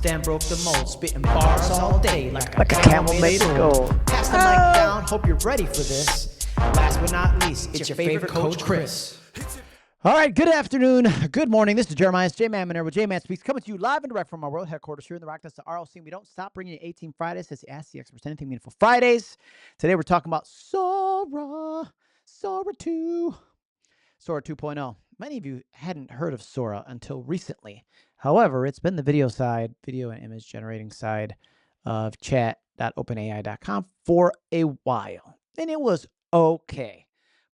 then broke the mold, spitting bars all day like a camel made of gold. Pass the mic down, hope you're ready for this. Last but not least, it's your favorite coach, Chris. All right, good afternoon, good morning. This is Jeremiah. It's JMan with JMan Speaks, coming to you live and direct from our world headquarters here in the Rock. That's the RLC. And we don't stop bringing you ATeam Fridays. That's the Ask the Experts Anything Meaningful Fridays. Today we're talking about Sora 2, Sora 2.0. Many of you hadn't heard of Sora until recently. However, it's been the video and image generating side of chat.openai.com for a while. And it was okay.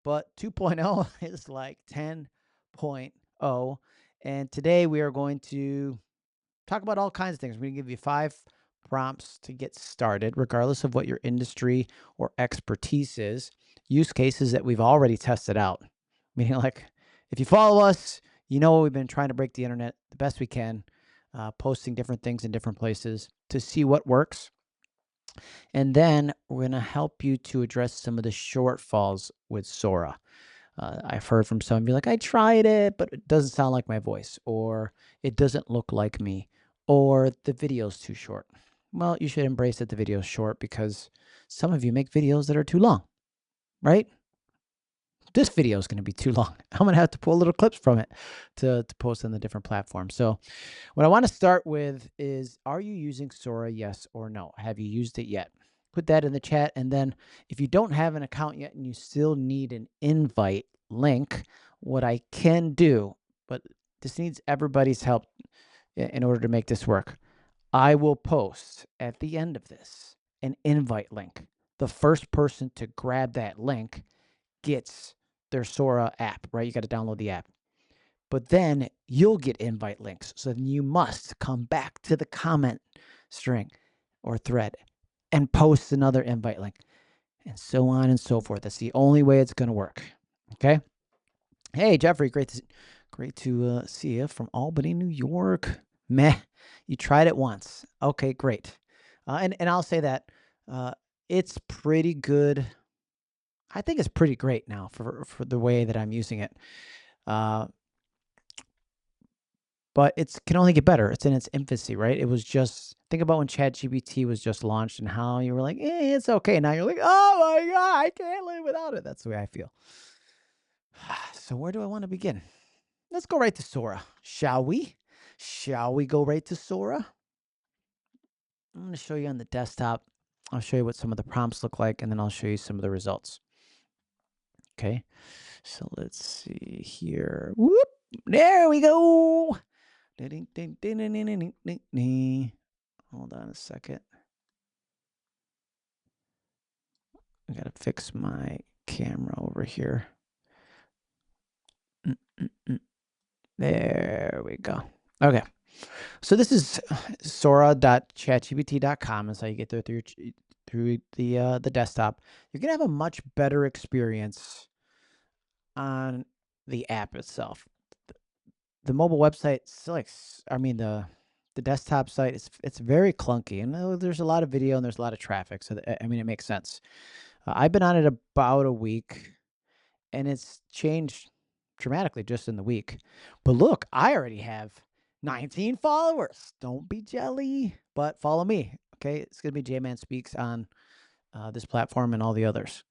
But 2.0 is like 10.0. And today we are going to talk about all kinds of things. We're going to give you 5 prompts to get started, regardless of what your industry or expertise is. Use cases that we've already tested out. Meaning, like, if you follow us, you know we've been trying to break the internet the best we can, posting different things in different places to see what works. And then we're going to help you to address some of the shortfalls with Sora. I've heard from some of you like, I tried it, but it doesn't sound like my voice, or it doesn't look like me, or the video's too short. Well, you should embrace that the video's short because some of you make videos that are too long, right? This video is going to be too long. I'm going to have to pull little clips from it to post on the different platforms. So what I want to start with is, are you using Sora, yes or no? Have you used it yet? Put that in the chat. And then if you don't have an account yet and you still need an invite link, what I can do, but this needs everybody's help in order to make this work, I will post at the end of this an invite link. The first person to grab that link gets their Sora app, right? You got to download the app. But then you'll get invite links. So then you must come back to the comment string or thread and post another invite link, and so on and so forth. That's the only way it's going to work. Okay. Hey, Jeffrey, great to see you from Albany, New York. Meh, you tried it once. Okay, great. And I'll say that it's pretty good. I think it's pretty great now for the way that I'm using it. But it can only get better. It's in its infancy, right? It was just, think about when ChatGPT was just launched and how you were like, it's okay. Now you're like, oh my God, I can't live without it. That's the way I feel. So where do I want to begin? Let's go right to Sora, shall we? Shall we go right to Sora? I'm going to show you on the desktop. I'll show you what some of the prompts look like, and then I'll show you some of the results. Okay, so let's see here. Whoop, there we go. Hold on a second. I gotta fix my camera over here. There we go. Okay, so this is Sora.chatgpt.com. Is how you get there through the desktop. You're gonna have a much better experience on the app itself. The mobile website, the desktop site, it's very clunky, and there's a lot of video and there's a lot of traffic. So it makes sense. I've been on it about a week, and it's changed dramatically just in the week. But look, I already have 19 followers. Don't be jelly, but follow me. Okay, it's gonna be JMan Speaks on this platform and all the others.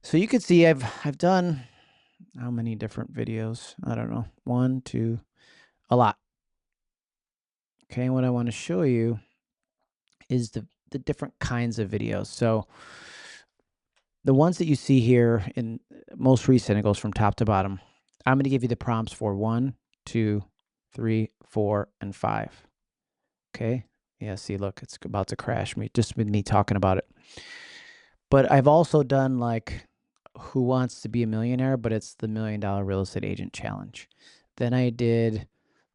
So you can see I've done how many different videos? I don't know. 1, 2, a lot. Okay, and what I want to show you is the different kinds of videos. So the ones that you see here in most recent, it goes from top to bottom. I'm going to give you the prompts for 1, 2, 3, 4, and 5. Okay. Yeah, see, look, it's about to crash just with me talking about it. But I've also done like Who Wants to Be a Millionaire, but it's the $1 Million Real Estate Agent Challenge. Then I did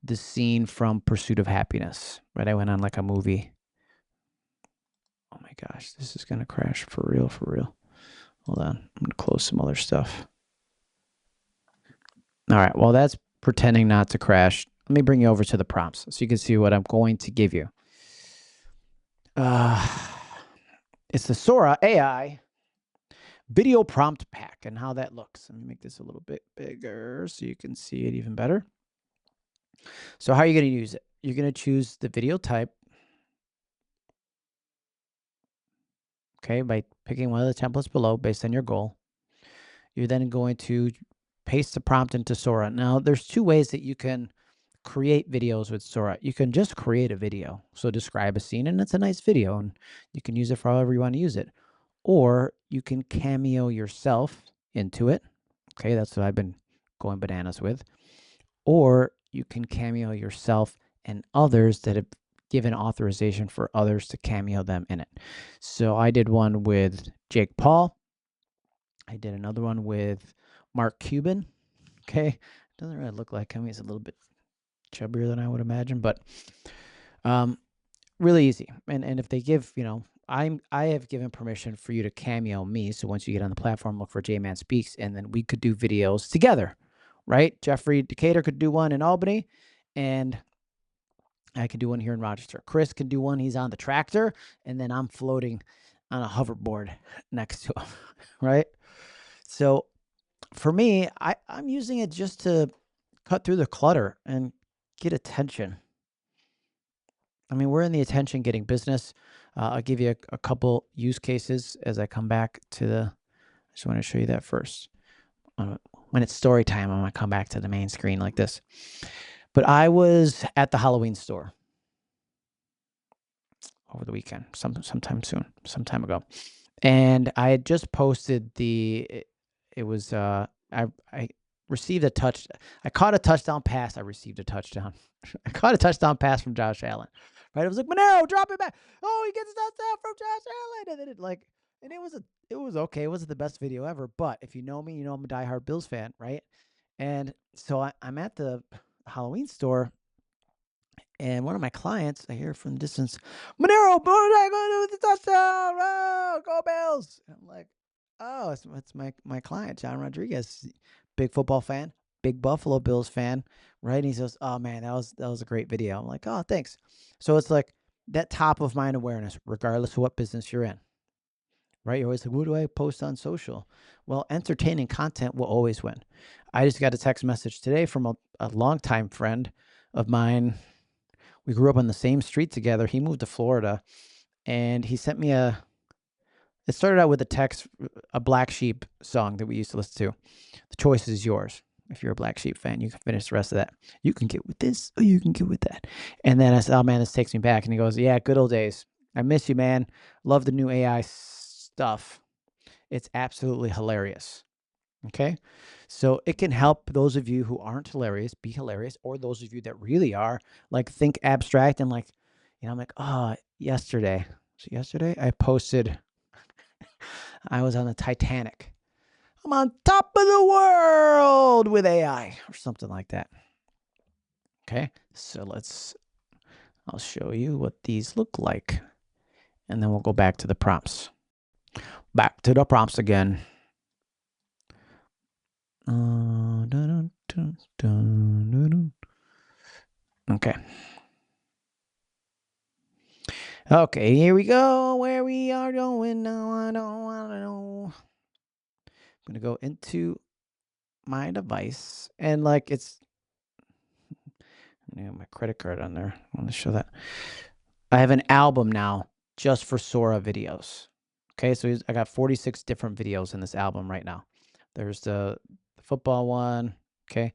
the scene from Pursuit of Happiness, right? I went on like a movie. Oh my gosh, this is going to crash for real. Hold on. I'm going to close some other stuff. All right. Well, that's pretending not to crash. Let me bring you over to the prompts so you can see what I'm going to give you. It's the Sora AI video prompt pack and how that looks. Let me make this a little bit bigger so you can see it even better. So how are you going to use it? you're going to choose the video type, okay, by picking one of the templates below based on your goal. You're then going to paste the prompt into Sora. Now, there's two ways that you can create videos with Sora. You can just create a video. So describe a scene, and it's a nice video, and you can use it for however you want to use it. Or you can cameo yourself into it. Okay, that's what I've been going bananas with. Or you can cameo yourself and others that have given authorization for others to cameo them in it. So I did one with Jake Paul. I did another one with Mark Cuban. Okay, doesn't really look like him. He's a little bit chubbier than I would imagine, but really easy. And if they give, I have given permission for you to cameo me. So once you get on the platform, look for JMan Speaks, and then we could do videos together, right? Jeffrey Decatur could do one in Albany, and I could do one here in Rochester. Chris can do one. He's on the tractor, and then I'm floating on a hoverboard next to him, right? So for me, I'm using it just to cut through the clutter and get attention. I mean, we're in the attention getting business. I'll give you a couple use cases as I come back to I just want to show you that first. When it's story time, I'm going to come back to the main screen like this. But I was at the Halloween store over the weekend, sometime soon, some time ago. And I had just posted it was, I received I caught a touchdown pass. I received a touchdown. I caught a touchdown pass from Josh Allen. Right? It was like, Monero, drop it back. Oh, he gets a touchdown from Josh Allen. And then it was okay. It wasn't the best video ever. But if you know me, you know I'm a diehard Bills fan, right? And so I'm at the Halloween store, and one of my clients, I hear from the distance, Monero, what are they going to do with the touchdown? Oh, go Bills. And I'm like, oh, it's my client, John Rodriguez, big football fan, big Buffalo Bills fan, right? And he says, oh man, that was a great video. I'm like, oh, thanks. So it's like that top of mind awareness, regardless of what business you're in, right? You're always like, what do I post on social? Well, entertaining content will always win. I just got a text message today from a longtime friend of mine. We grew up on the same street together. He moved to Florida, and he sent me it started out with a text, a Black Sheep song that we used to listen to. The choice is yours. If you're a Black Sheep fan, you can finish the rest of that. You can get with this or you can get with that. And then I said, oh man, this takes me back. And he goes, yeah, good old days. I miss you, man. Love the new AI stuff. It's absolutely hilarious. Okay. So it can help those of you who aren't hilarious be hilarious, or those of you that really are, like, think abstract and like, I'm like, oh, yesterday I posted, I was on the Titanic. I'm on top of the world with AI or something like that. Okay. So I'll show you what these look like, and then we'll go back to the prompts. Back to the prompts again. Okay. Okay, here we go. Where we are going now, I don't want to know. I'm going to go into my device, and like it's, my credit card on there. I want to show that. I have an album now just for Sora videos. Okay, so I got 46 different videos in this album right now. There's the football one, okay,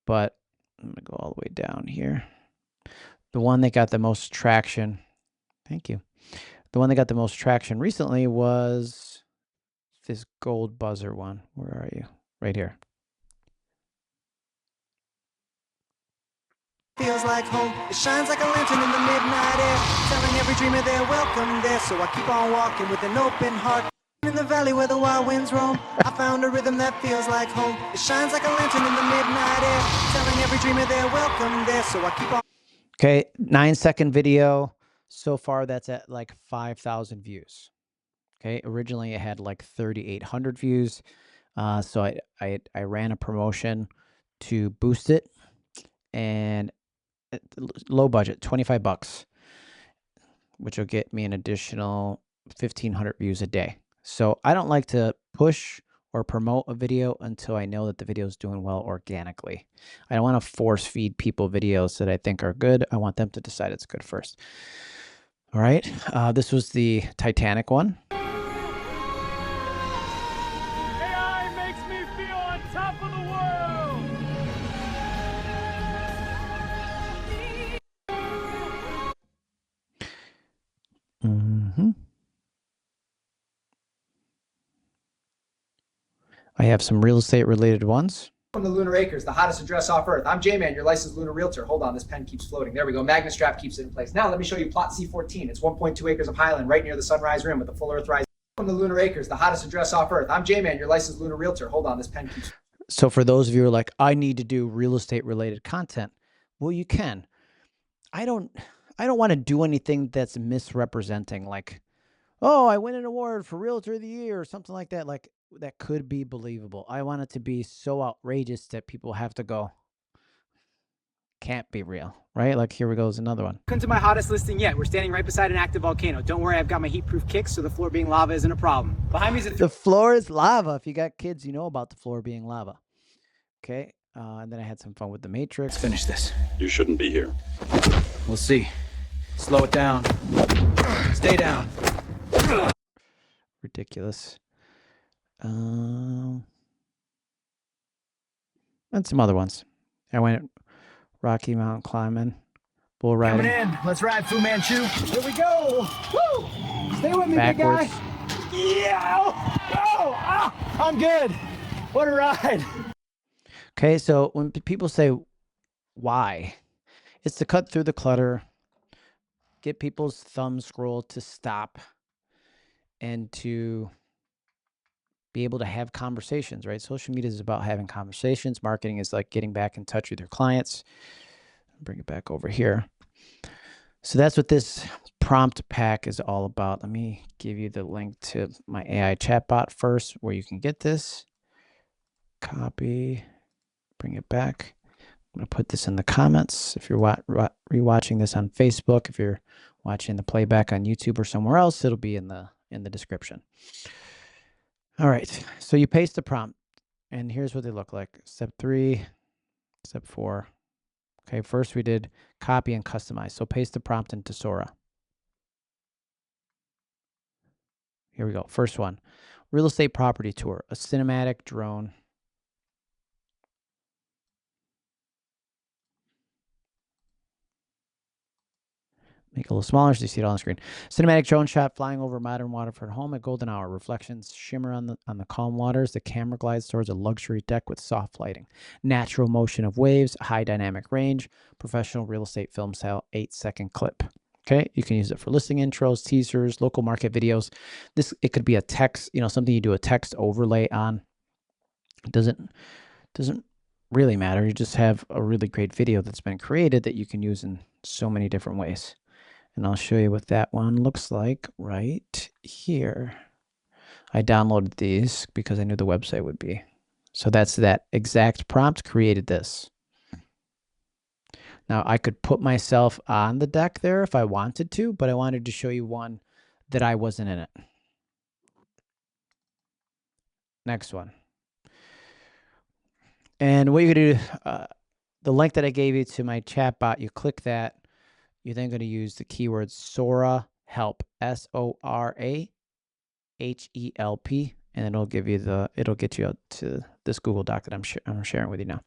but I'm going to go all the way down here. The one that got the most traction, thank you. The one that got the most traction recently was this gold buzzer one. Where are you? Right here. Feels like home. It shines like a lantern in the midnight air, telling every dreamer they're welcome there. So I keep on walking with an open heart. In the valley where the wild winds roam, I found a rhythm that feels like home. It shines like a lantern in the midnight air, telling every dreamer they're welcome there. So I keep on. Okay, 9-second video. So far, that's at like 5,000 views. Okay, originally it had like 3,800 views. So I ran a promotion to boost it, and low budget, $25, which will get me an additional 1,500 views a day. So I don't like to push or promote a video until I know that the video is doing well organically. I don't want to force feed people videos that I think are good. I want them to decide it's good first. All right. This was the Titanic one. AI makes me feel on top of the world. I have some real estate related ones. From the Lunar Acres, the hottest address off Earth. I'm JMan, your licensed lunar realtor. Hold on, this pen keeps floating. There we go. Magnet strap keeps it in place. Now let me show you plot C14. It's 1.2 acres of highland right near the sunrise rim with a full Earthrise. From the Lunar Acres, the hottest address off Earth. I'm JMan, your licensed lunar realtor. Hold on, this pen keeps. So for those of you who are like, I need to do real estate related content, well, you can. I don't want to do anything that's misrepresenting, like, oh, I win an award for Realtor of the Year or something like that. Like, that could be believable. I want it to be so outrageous that people have to go, can't be real, right? Like, here we go, is another one. Welcome to my hottest listing yet. We're standing right beside an active volcano. Don't worry, I've got my heat-proof kicks, so the floor being lava isn't a problem. Behind me is the floor is lava. If you got kids, you know about the floor being lava. Okay, and then I had some fun with the Matrix. Let's finish this. You shouldn't be here. We'll see. Slow it down. Stay down. Ridiculous. And some other ones. I went Rocky Mountain climbing, bull riding. Coming in. Let's ride, Fu Manchu. Here we go. Woo! Stay with me, Backwards. big guy. Yeah! Oh! Ah! I'm good. What a ride. Okay, so when people say why, it's to cut through the clutter, get people's thumb scroll to stop, and to be able to have conversations, right? Social media is about having conversations. Marketing is like getting back in touch with your clients. Bring it back over here. So that's what this prompt pack is all about. Let me give you the link to my AI chatbot first, where you can get this. Copy, bring it back. I'm going to put this in the comments. If you're rewatching this on Facebook, if you're watching the playback on YouTube or somewhere else, it'll be in the description. All right, so you paste the prompt, and here's what they look like. Step 3, step 4. Okay, first we did copy and customize. So paste the prompt into Sora. Here we go. First one, real estate property tour, a cinematic drone. Make it a little smaller so you see it on the screen. Cinematic drone shot flying over modern Waterford home at golden hour. Reflections shimmer on the calm waters. The camera glides towards a luxury deck with soft lighting. Natural motion of waves, high dynamic range. Professional real estate film style 8-second clip. Okay, you can use it for listing intros, teasers, local market videos. It could be a text, something you do a text overlay on. It doesn't really matter. You just have a really great video that's been created that you can use in so many different ways. And I'll show you what that one looks like right here. I downloaded these because I knew the website would be. So that's that exact prompt created this. Now I could put myself on the deck there if I wanted to, but I wanted to show you one that I wasn't in it. Next one. And what you're going to do, the link that I gave you to my chatbot, you click that. You're then going to use the keyword Sora help, SORA HELP, and it'll get you out to this Google Doc that I'm sharing with you now.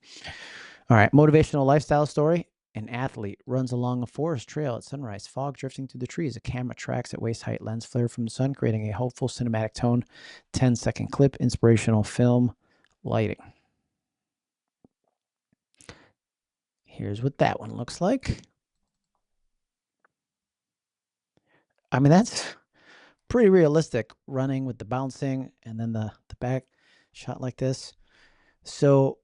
All right, motivational lifestyle story. An athlete runs along a forest trail at sunrise, fog drifting through the trees. A camera tracks at waist height, lens flare from the sun, creating a hopeful cinematic tone. 10-second clip, inspirational film, lighting. Here's what that one looks like. I mean, that's pretty realistic, running with the bouncing and then the back shot like this. So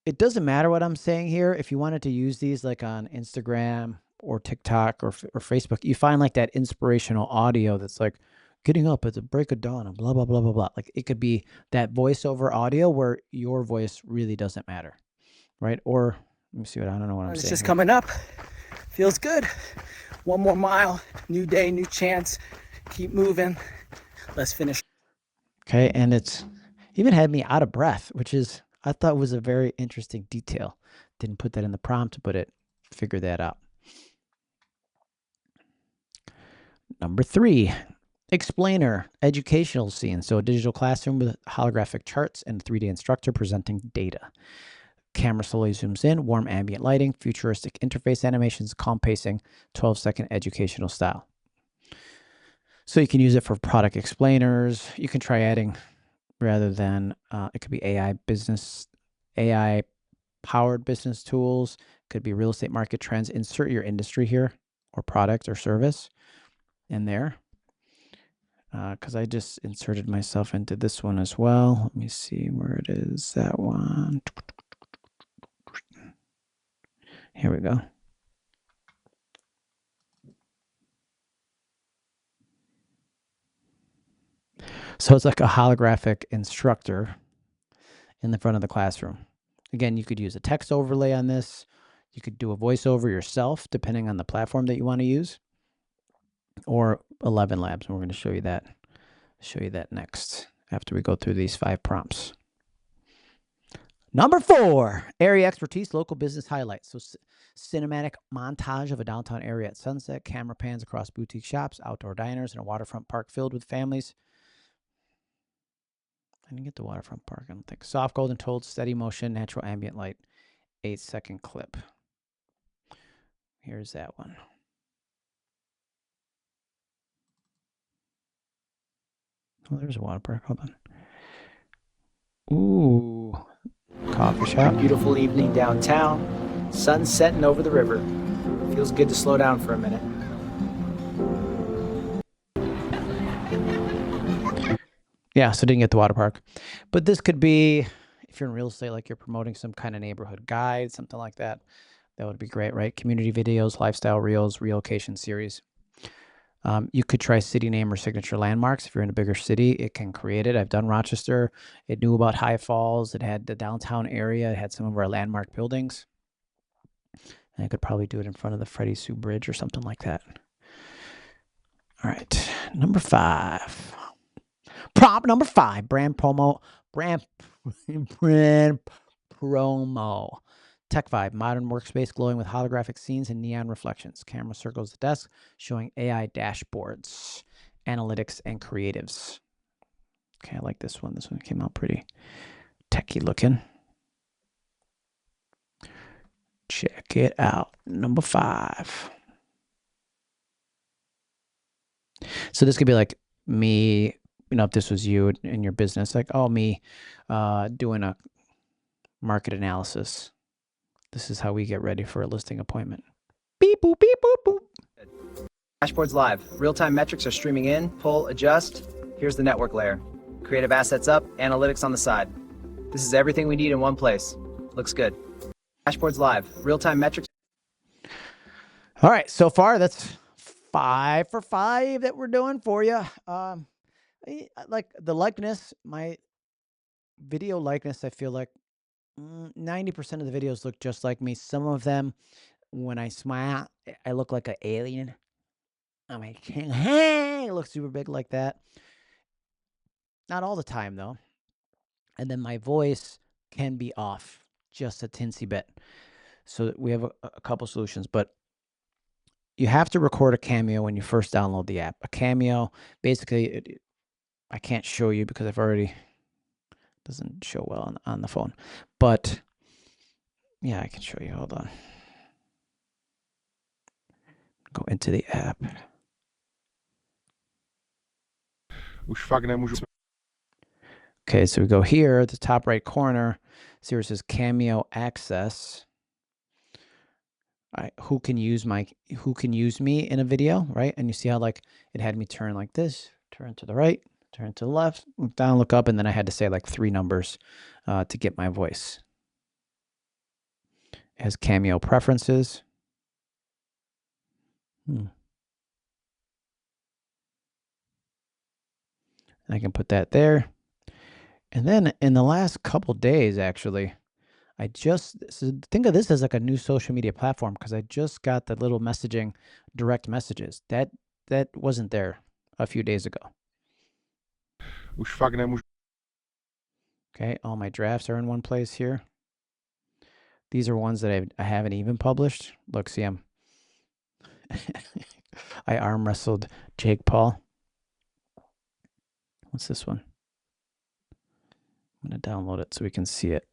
it doesn't matter what I'm saying here. If you wanted to use these like on Instagram or TikTok or Facebook, you find like that inspirational audio that's like getting up at the break of dawn and blah, blah, blah, blah, blah. Like it could be that voiceover audio where your voice really doesn't matter, right? Or let me see I don't know what I'm saying. It's just here. coming up. Feels good. One more mile. New day, new chance. Keep moving. Let's finish. Okay, and it's Even had me out of breath, which is, I thought was a very interesting detail. Didn't put that in the prompt, but it figured that out. Number 3, explainer, educational scene. So a digital classroom with holographic charts and a 3D instructor presenting data. Camera slowly zooms in, warm ambient lighting, futuristic interface animations, calm pacing, 12-second educational style. So you can use it for product explainers. You can try adding, rather than, it could be AI powered business tools, could be real estate market trends. Insert your industry here or product or service in there. Because I just inserted myself into this one as well. Let me see where it is, that one. Here we go. So it's like a holographic instructor in the front of the classroom. Again, you could use a text overlay on this. You could do a voiceover yourself, depending on the platform that you want to use, or ElevenLabs. And we're going to show you that next after we go through these 5 prompts. Number 4, area expertise, local business highlights. So cinematic montage of a downtown area at sunset, camera pans across boutique shops, outdoor diners, and a waterfront park filled with families. I didn't get the waterfront park, I don't think. Soft golden told, steady motion, natural ambient light, 8-second clip. Here's that one. Oh, there's a water park. Hold on. Ooh, coffee shop. Beautiful evening downtown, sun setting over the river. Feels good to slow down for a minute. Yeah, so didn't get the water park. But this could be, if you're in real estate, like you're promoting some kind of neighborhood guide, something like that. That would be great, right? Community videos, lifestyle reels, relocation series. You could try city name or signature landmarks. If you're in a bigger city, it can create it. I've done Rochester. It knew about High Falls. It had the downtown area. It had some of our landmark buildings. And I could probably do it in front of the Freddie Sue Bridge or something like that. All right, number 5. Prompt number 5, brand promo. Tech vibe, modern workspace glowing with holographic scenes and neon reflections. Camera circles the desk, showing AI dashboards, analytics, and creatives. Okay, I like this one. This one came out pretty techy looking. Check it out. Number 5. So this could be like me, if this was you in your business, like, oh, me doing a market analysis. This is how we get ready for a listing appointment. Beep, boop, beep, boop, boop. Dashboard's live. Real-time metrics are streaming in, pull, adjust. Here's the network layer. Creative assets up, analytics on the side. This is everything we need in one place. Looks good. Dashboard's live. Real-time metrics. All right, so far that's 5 for 5 that we're doing for you. Like the likeness, my video likeness, I feel like 90% of the videos look just like me. Some of them, when I smile, I look like an alien. I'm like, hey, it looks super big like that. Not all the time, though. And then my voice can be off just a tinsy bit. So we have a couple solutions, but you have to record a Cameo when you first download the app. A Cameo, basically, I can't show you because I've already, doesn't show well on the phone. But yeah, I can show you. Hold on. Go into the app. Okay, so we go here at the top right corner. See where it says Cameo Access. Who can use me in a video, right? And you see how like it had me turn like this, turn to the right, turn to the left, look down, look up, and then I had to say like 3 numbers to get my voice. It has Cameo preferences. I can put that there. And then in the last couple days, actually, think of this as like a new social media platform because I just got the little messaging, direct messages. That wasn't there a few days ago. Okay, all my drafts are in one place here. These are ones that I haven't even published. Look, see, I arm wrestled Jake Paul. What's this one? I'm going to download it so we can see it.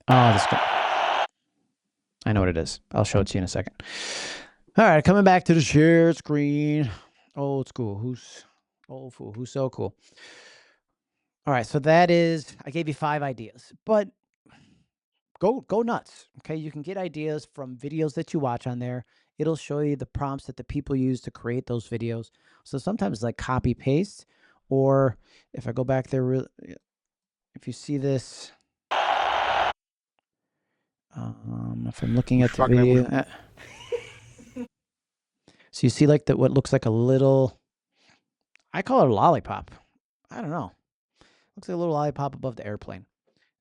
Oh, this guy. I know what it is. I'll show it to you in a second. All right, coming back to the shared screen. Old school. Who's old fool? Who's so cool? All right, so that is, I gave you 5 ideas, but go nuts. Okay, you can get ideas from videos that you watch on there. It'll show you the prompts that the people use to create those videos. So sometimes it's like copy paste, or if I go back there, if you see this, if I'm looking at the video, so you see like what looks like a little, I call it a lollipop. I don't know. Looks like a little lollipop above the airplane.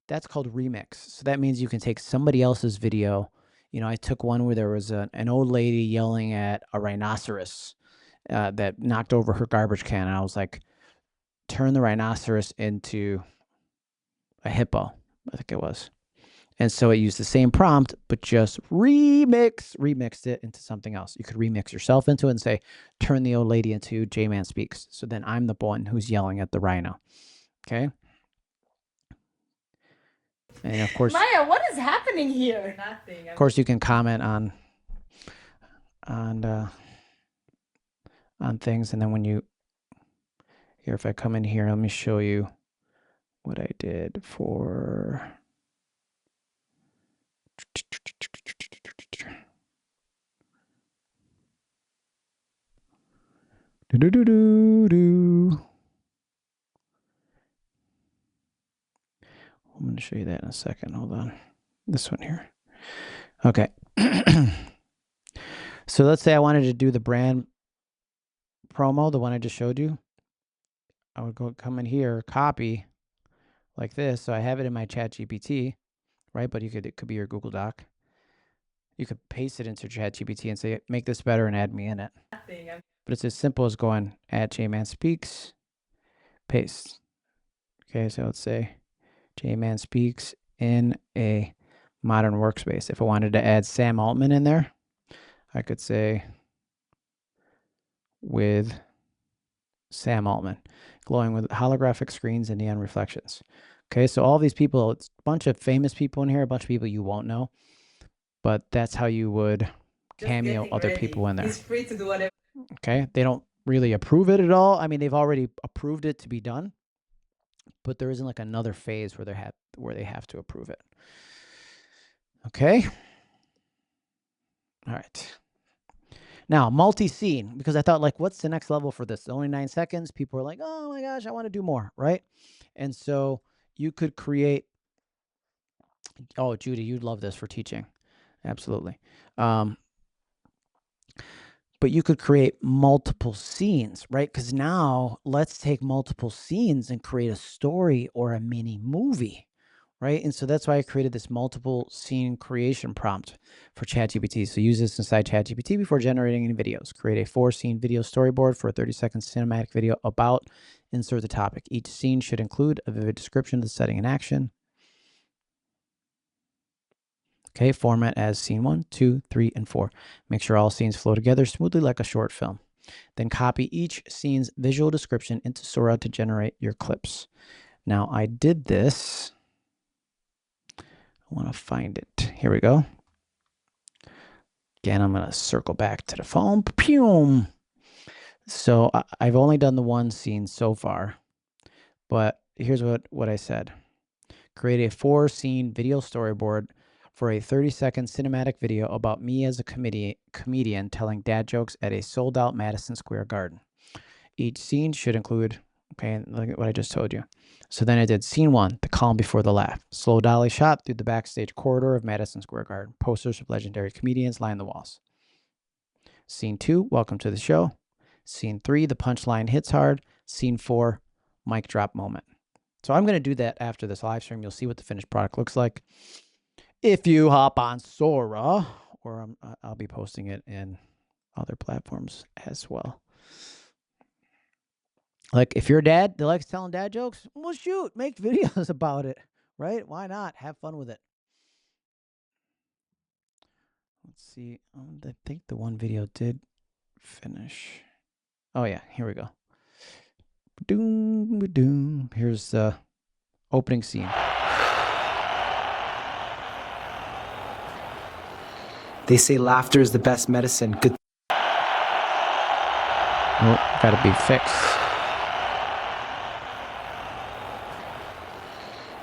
That's called remix. So that means you can take somebody else's video. You know, I took one where there was an old lady yelling at a rhinoceros that knocked over her garbage can. And I was like, turn the rhinoceros into a hippo, I think it was. And so it used the same prompt, but just remixed it into something else. You could remix yourself into it and say, turn the old lady into JMan Speaks. So then I'm the one who's yelling at the rhino. Okay. And of course, Maya, what is happening here? Nothing. Of course, you can comment on things, and then when you here, if I come in here, let me show you what I did for. I'm going to show you that in a second. Hold on. This one here. Okay. So let's say I wanted to do the brand promo, the one I just showed you. I would come in here, copy like this. So I have it in my ChatGPT, right? But it could be your Google Doc. You could paste it into ChatGPT and say, make this better and add me in it. Nothing. But it's as simple as going add JMan Speaks, paste. Okay, so let's say JMan Speaks in a modern workspace. If I wanted to add Sam Altman in there, I could say with Sam Altman, glowing with holographic screens and neon reflections. Okay, so all these people, it's a bunch of famous people in here, a bunch of people you won't know, but that's how you would cameo other people in there. He's free to do whatever. Okay, they don't really approve it at all. I mean, they've already approved it to be done, but there isn't like another phase where they have to approve it. Okay. All right. Now, multi-scene, because I thought, like, what's the next level for this? It's only 9 seconds. People are like, oh my gosh, I want to do more, right? And so you could create, oh, Judy, you'd love this for teaching. Absolutely. But you could create multiple scenes, right? Because now let's take multiple scenes and create a story or a mini movie, right? And so that's why I created this multiple scene creation prompt for ChatGPT. So use this inside ChatGPT before generating any videos. Create a 4-scene video storyboard for a 30-second cinematic video about, insert the topic. Each scene should include a vivid description of the setting and action. Okay, format as scene 1, 2, 3, and 4. Make sure all scenes flow together smoothly like a short film. Then copy each scene's visual description into Sora to generate your clips. Now, I did this. I want to find it. Here we go. Again, I'm going to circle back to the phone. Pew! So I've only done the one scene so far, but here's what I said. Create a 4-scene video storyboard for a 30-second cinematic video about me as a comedian telling dad jokes at a sold-out Madison Square Garden. Each scene should include, okay, look at what I just told you. So then I did scene 1, the calm before the laugh. Slow dolly shot through the backstage corridor of Madison Square Garden. Posters of legendary comedians line the walls. Scene 2, welcome to the show. Scene 3, the punchline hits hard. Scene 4, mic drop moment. So I'm going to do that after this live stream. You'll see what the finished product looks like. If you hop on Sora, or I'll be posting it in other platforms as well. Like, if you're a dad that likes telling dad jokes, well, shoot, make videos about it, right? Why not? Have fun with it. Let's see. I think the one video did finish. Oh, yeah. Here we go. Doom, doom. Here's the opening scene. They say laughter is the best medicine. Good. Oh, gotta be fixed.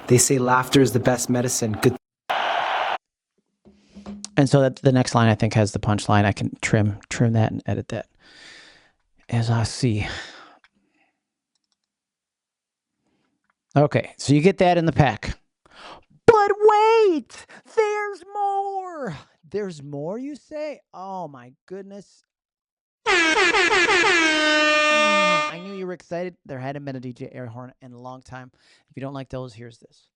They say laughter is the best medicine. Good. And so that the next line, I think, has the punchline. I can trim that and edit that as I see. Okay, so you get that in the pack. But wait, there's more. There's more, you say? Oh, my goodness. I knew you were excited. There hadn't been a DJ air horn in a long time. If you don't like those, here's this.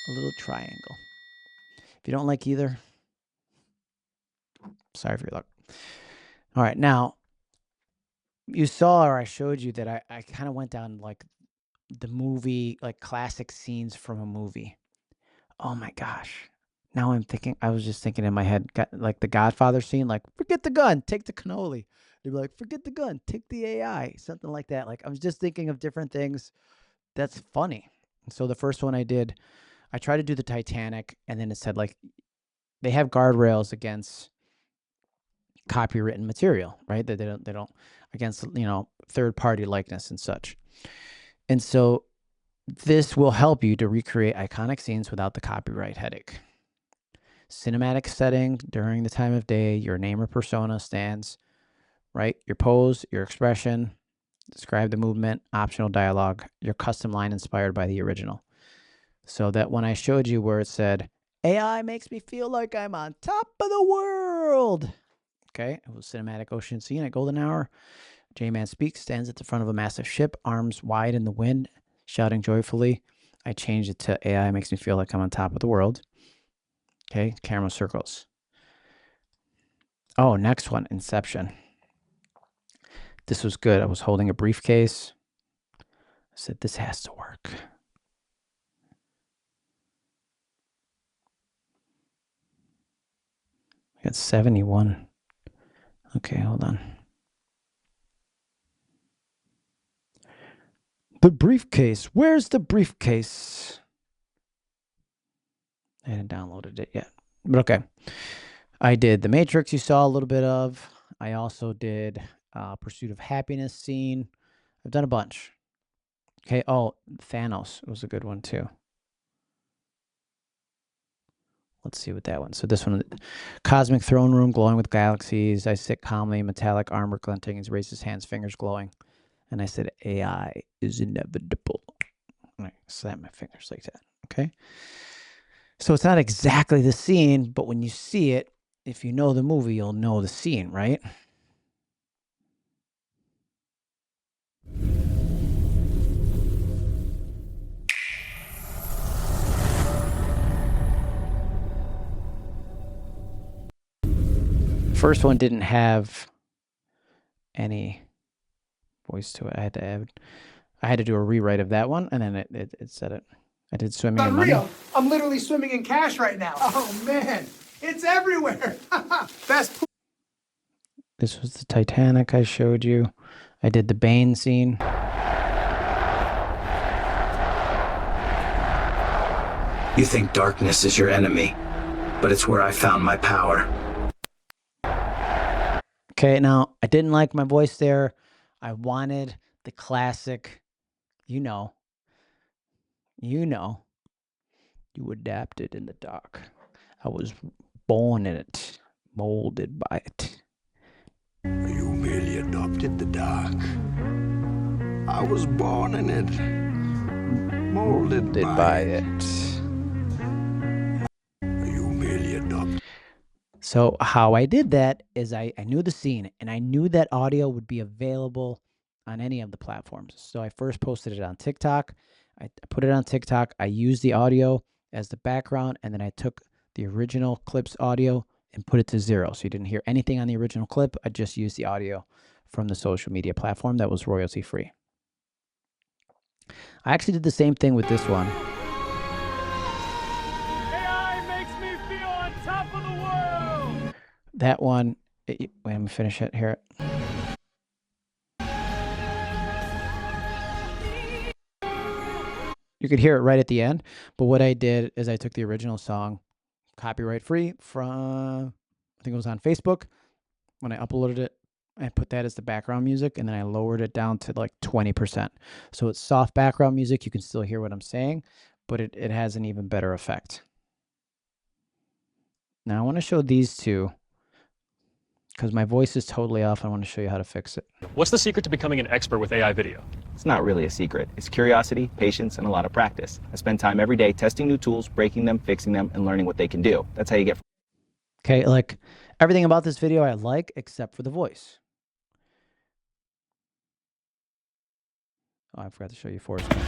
A little triangle. If you don't like either, sorry for your luck. All right, now, you saw, or I showed you, that I kind of went down like the movie, like classic scenes from a movie. Oh my gosh. Now I was just thinking in my head, like the Godfather scene, like, forget the gun, take the cannoli. They'd be like, forget the gun, take the AI, something like that. Like, I was just thinking of different things. That's funny. So the first one I did, I tried to do the Titanic, and then it said, like, they have guardrails against copywritten material, right? That they don't against, third party likeness and such. And so this will help you to recreate iconic scenes without the copyright headache. Cinematic setting during the time of day, your name or persona stands, right? Your pose, your expression, describe the movement, optional dialogue, your custom line inspired by the original. So that when I showed you where it said, AI makes me feel like I'm on top of the world. Okay, it was cinematic ocean scene at golden hour. JMan speaks, stands at the front of a massive ship, arms wide in the wind, shouting joyfully. I changed it to AI makes me feel like I'm on top of the world. Okay, camera circles. Oh, next one, Inception. This was good. I was holding a briefcase. I said, this has to work. I got 71. Okay, hold on. The briefcase. Where's the briefcase? I hadn't downloaded it yet. But okay. I did The Matrix you saw a little bit of. I also did Pursuit of Happiness scene. I've done a bunch. Okay. Oh, Thanos was a good one too. Let's see what that one. So this one, cosmic throne room glowing with galaxies. I sit calmly, metallic armor glinting. He raises his hands, fingers glowing. And I said, AI is inevitable. I slap my fingers like that. Okay. So it's not exactly the scene, but when you see it, if you know the movie, you'll know the scene, right? First one didn't have any voice to it. I had to do a rewrite of that one, and then it said it. I did swimming in money. Unreal. I'm literally swimming in cash right now. Oh man, it's everywhere. Best. This was the Titanic I showed you. I did the Bane scene. You think darkness is your enemy, but it's where I found my power. Okay, now, I didn't like my voice there. I wanted the classic, you adapted in the dark. I was born in it, molded by it. You merely adopted the dark. I was born in it, molded by it. You merely adopted. So how I did that is I knew the scene, and I knew that audio would be available on any of the platforms. So I first posted it on TikTok. I put it on TikTok. I used the audio as the background, and then I took the original clip's audio and put it to 0. So you didn't hear anything on the original clip. I just used the audio from the social media platform that was royalty free. I actually did the same thing with this one. AI makes me feel on top of the world. That one, wait, let me finish it here. You could hear it right at the end, but what I did is I took the original song, copyright free, from, I think it was on Facebook. When I uploaded it, I put that as the background music, and then I lowered it down to like 20%. So it's soft background music. You can still hear what I'm saying, but it has an even better effect. Now I want to show these two because my voice is totally off. I want to show you how to fix it. What's the secret to becoming an expert with AI video? It's not really a secret. It's curiosity, patience, and a lot of practice. I spend time every day testing new tools, breaking them, fixing them, and learning what they can do. That's how you get. Okay, like everything about this video I like except for the voice. Oh, I forgot to show you Forrest Gump.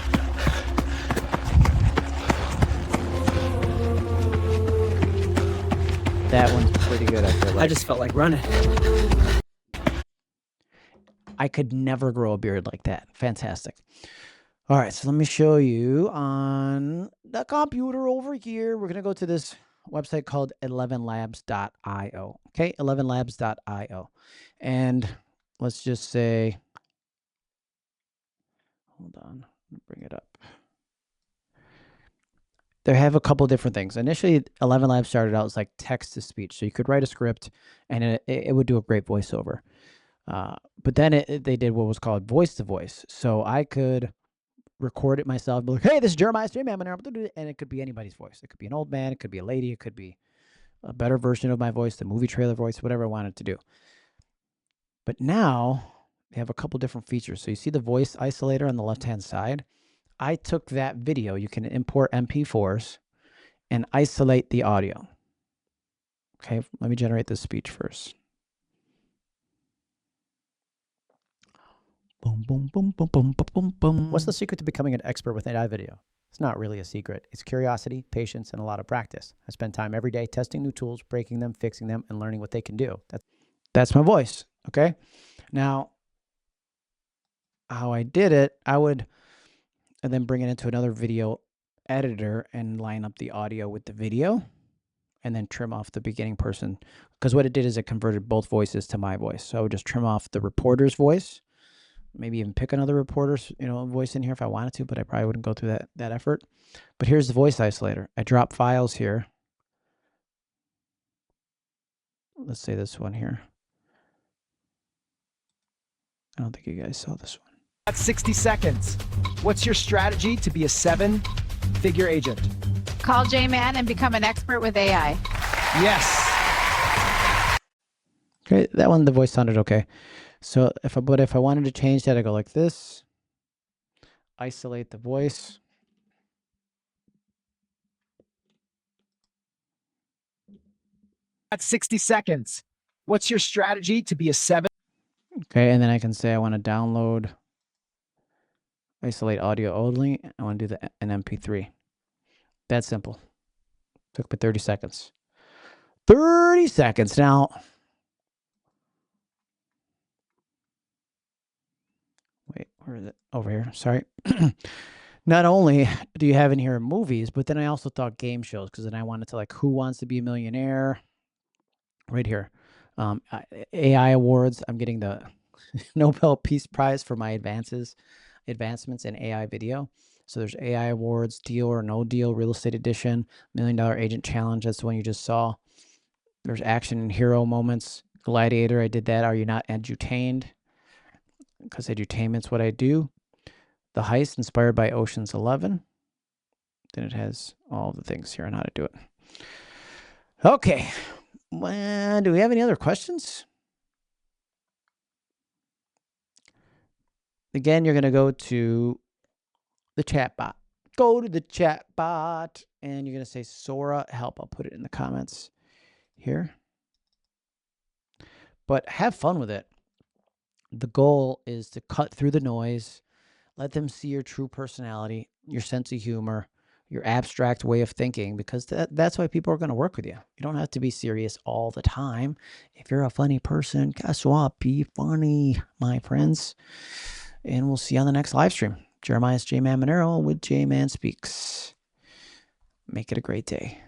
That one's pretty good, I feel like. I just felt like running. I could never grow a beard like that. Fantastic. All right, so let me show you on the computer over here. We're going to go to this website called ElevenLabs.io. Okay, ElevenLabs.io. And let's just say, hold on, let me bring it up. They have a couple different things. Initially, ElevenLabs started out as like text to speech. So you could write a script and it would do a great voiceover. But then they did what was called voice to voice. So I could record it myself, be like, hey, this is Jeremiah, JMan, and it could be anybody's voice. It could be an old man, it could be a lady, it could be a better version of my voice, the movie trailer voice, whatever I wanted to do. But now they have a couple different features. So you see the voice isolator on the left-hand side. I took that video. You can import MP4s and isolate the audio. Okay, let me generate this speech first. Boom, boom, boom, boom, boom, boom, boom, boom. What's the secret to becoming an expert with AI video? It's not really a secret. It's curiosity, patience, and a lot of practice. I spend time every day testing new tools, breaking them, fixing them, and learning what they can do. That's my voice, okay? Now, how I did it, I would and then bring it into another video editor and line up the audio with the video and then trim off the beginning person. Because what it did is it converted both voices to my voice. So I would just trim off the reporter's voice, maybe even pick another reporter's voice in here if I wanted to, but I probably wouldn't go through that effort. But here's the voice isolator. I drop files here. Let's say this one here. I don't think you guys saw this one. That's 60 seconds. What's your strategy to be a 7-figure agent? Call JMan and become an expert with AI. Yes. Okay, that one, the voice sounded okay. So if I wanted to change that, I go like this. Isolate the voice. That's 60 seconds. What's your strategy to be a 7? Okay, and then I can say I want to download, isolate audio only. I want to do an MP3. That's simple. Took me 30 seconds. 30 seconds. Now, wait, where is it? Over here. Sorry. Not only do you have in here movies, but then I also thought game shows, because then I wanted to like Who Wants to Be a Millionaire? Right here. AI awards. I'm getting the Nobel Peace Prize for my advancements in AI video. So there's AI awards, deal or no deal, real estate edition, $1 Million Agent Challenge. That's the one you just saw. There's action and hero moments. Gladiator, I did that. Are you not edutained? Because edutainment's what I do. The Heist, inspired by Ocean's 11. Then it has all the things here on how to do it. Okay. Well, do we have any other questions? Again, you're going to go to the chat bot. Go to the chat bot, and you're going to say Sora help. I'll put it in the comments here. But have fun with it. The goal is to cut through the noise, let them see your true personality, your sense of humor, your abstract way of thinking, because that's why people are going to work with you. You don't have to be serious all the time. If you're a funny person, guess what? Be funny, my friends. And we'll see you on the next live stream. Jeremiah's JMan Monero with JMan Speaks. Make it a great day.